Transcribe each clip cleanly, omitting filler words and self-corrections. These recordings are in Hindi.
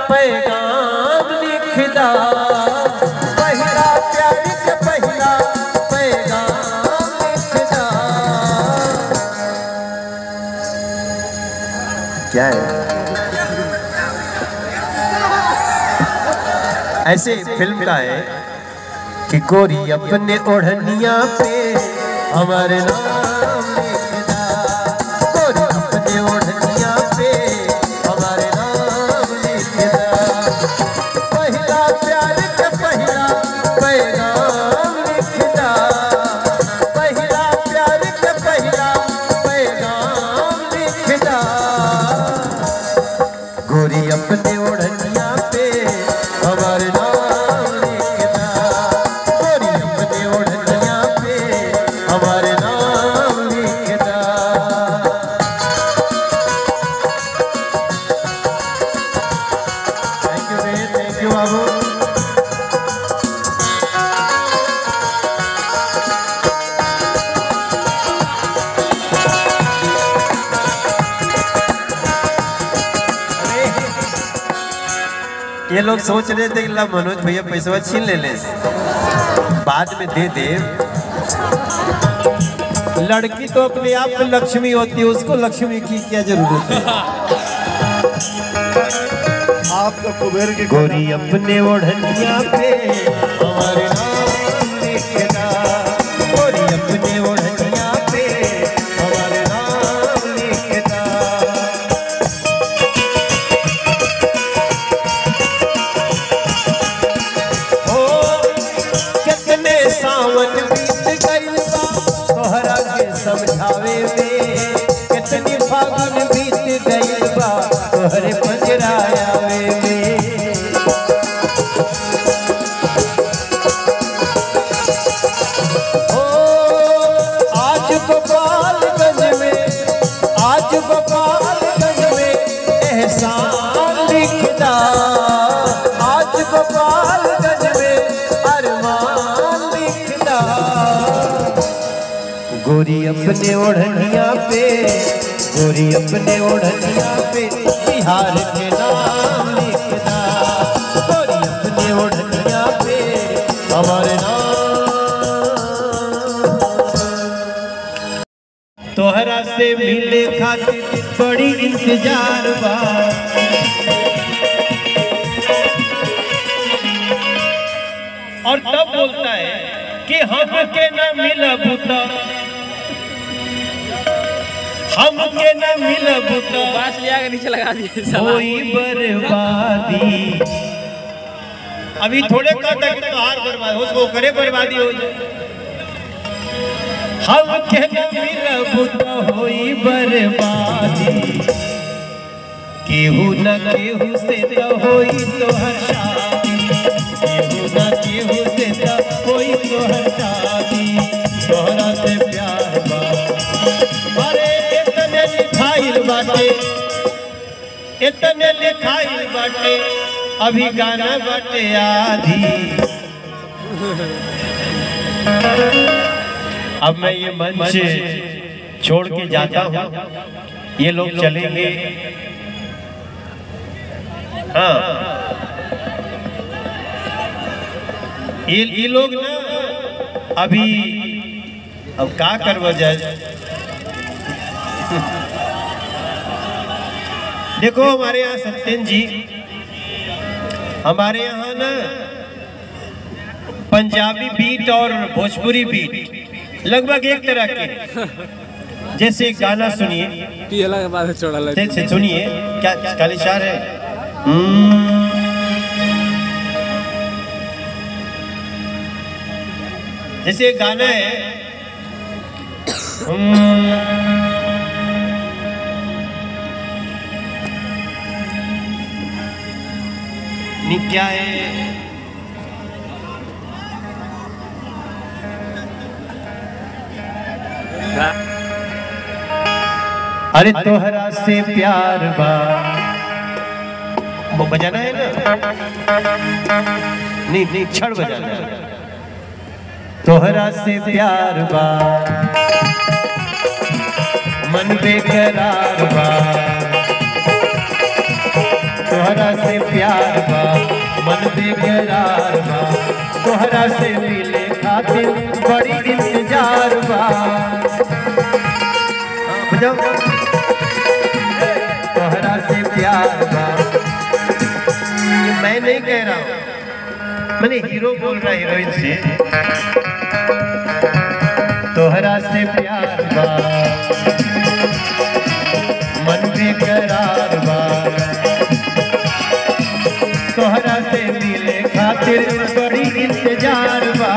पैगाम लिखदा, पहला प्यार के पहला पैगाम लिखदा। क्या है? ऐसे फिल्म का है कि गोरी अपने ओढ़निया पे हमारे नाम लिखदा, गोरी अपने ओढ़निया पे हमारे नाम लिखदा। पहला प्यार के पहला पैगाम लिखदा, पहला प्यार के पहला पैगाम लिखदा। गोरी अपने ओढ़निया पे हमारे नाम लिखदा, गोरी अपने ओढ़निया पे हमारे नाम लिखदा। थैंक यू बाबू। ये लोग सोच रहे थे कि ला मनोज भैया पैसा छीन ले, बाद में दे दे। लड़की तो अपने आप में लक्ष्मी होती है, उसको लक्ष्मी की क्या जरूरत है? आप तो कुबेर की गोरी अपने ओढ़निया पे हमारे नाम लिखदा, गोरी अपने ओढ़निया पे हमारे नाम लिखदा। कितने सावन बीत गइल बा तोहरा के समझावे में, कितनी फागुन बीत गइल बा तोहरे पंजरा आवे में। ओ आज गोपालगंज में, आज गोपालगंज में एहसान लिखदा, आज गोपालगंज में अरमान लिखदा। गोरी अपने ओढ़निया पे, गोरी अपने ओढ़निया पे बिहार के नाम लिखदा, गोरी अपने ओढ़निया पे हमारे नाम। तोहरा से मिले खातिर बड़ी इंतजार बा, और तब बोलता है कि हमके न मिलब तो, हमके न मिलब तो बांस लिया के नीचे लगा दिए कोई बर्बादी। अभी थोड़े कहता कि तोहार बर्बाद हो, उसको करे बर्बादी हो जाए। हमके न मिलब तो होई बर्बादी, केहू न केहू से तो होई तोहर शादी, केहू न केहू से तो होई तोहर शादी। तोहरा से प्यार बा, अरे इतने लिखाइल बाटे, इतने लिखाइल बाटे, अभी गाना बाटे आधी। अब मैं ये मंच छोड़ के जाता हूँ, ये लोग चलेंगे। हाँ, ये लोग ना अभी अब क्या करवा जाए। देखो हमारे यहाँ सत्यन जी, हमारे यहाँ ना पंजाबी बीट और भोजपुरी बीट लगभग एक तरह के। जैसे एक गाना सुनिए, बाद जैसे सुनिए, क्या कालीशार है। जैसे एक गाना है, नहीं क्या है, अरे तोहरा से प्यार बा, वो बजाना है ना, नहीं छड़ बजाना है। तोहरा से प्यार बा, मन बेकरार बा, तोहरा से प्यार बा मन बेकरार बा तोहरा से मिले खातिर बड़ी इंतजार बा। बजाओ। तोहरा से प्यार बा ये मैं नहीं कह रहा हूँ मैंने हीरो बोल रहा हीरोइन से। तोहरा से प्यार बा मन बेकरार बा तोहरा से मिले खातिर बड़ी इंतजार बा।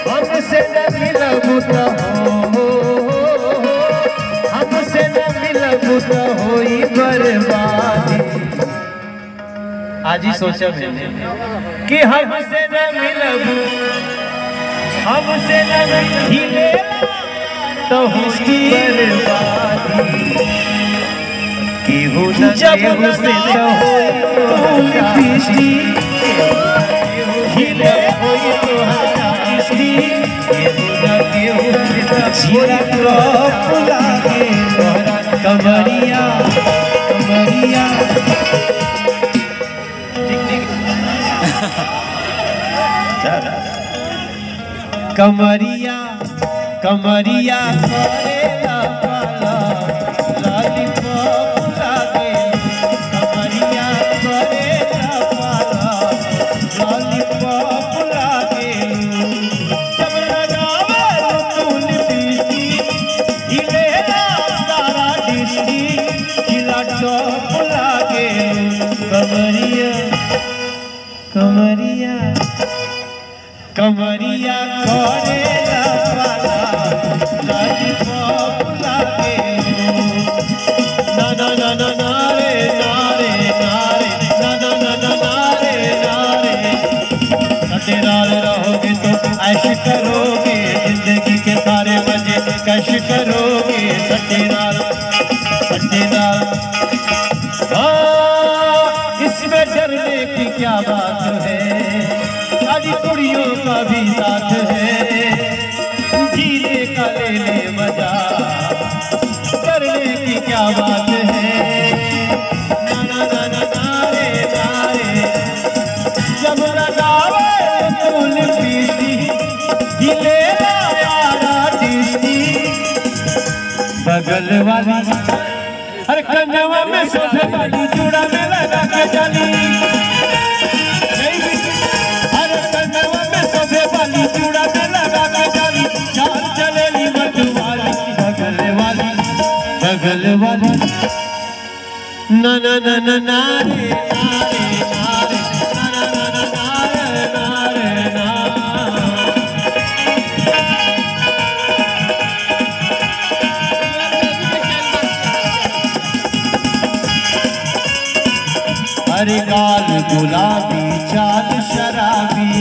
हमसे न मिलबू तो हमसे न मिलबू तो होई बर्बादी। आज ही सोचा मैंने कि हमसे न मिलबू हमसे न मिले तो होई बर्बादी। केहू न केहू से न होई दोस्ती हिले होई दोस्ती केहू न केहू से न जीरा क्रॉप लागे कमरिया कमरिया कमरिया कमरिया करेला पाला लॉलीपॉप लागे कमरिया करेला पाला लॉलीपॉप लागे जब लगावे तू लिपस्टिक हिलेला सारा डिस्ट्रिक्ट हिला टॉप लागे कमरिया कमरिया कमरिया करेला पाला लॉलीपॉप लागे ना ना ना ना ना रे ना रे ना रे ना ना ना ना ना रे ना रे सटेराल रहोगे तो ऐश करोगे जिंदगी के सारे मजे कैश करोगे सटेराल सटेराल। इसमें डरने की क्या बात है सारी कुड़ियों का भी साथ है जीने का ले ले मजा करने की क्या बात है। ना ना ना ना नारे नारे जब लगावे तो लिपस्टिक हिले यारा डिस्टी बगल वाली हर कन्या में सोचे वाली चूड़ा में लगा के जानी चूड़ा में लगा के जाली चाल चलेली मतवाली बगल वाली ना ना ना ना नारे नारे नारे ना ना ना ना नारे नारे ना। अरे गाल गुलाबी चाल शराबी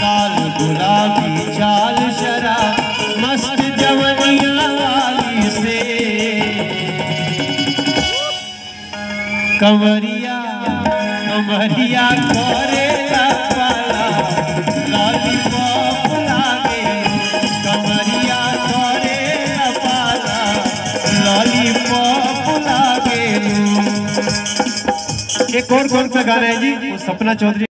लाल गुलाबी चाल शराब मस्त जवनिया वाली से कमरिया कमरिया करेला पाला लॉलीपॉप लागे कमरिया करेला पाला लॉलीपॉप लागे। एक और कौन सा गाना है जी वो सपना चौधरी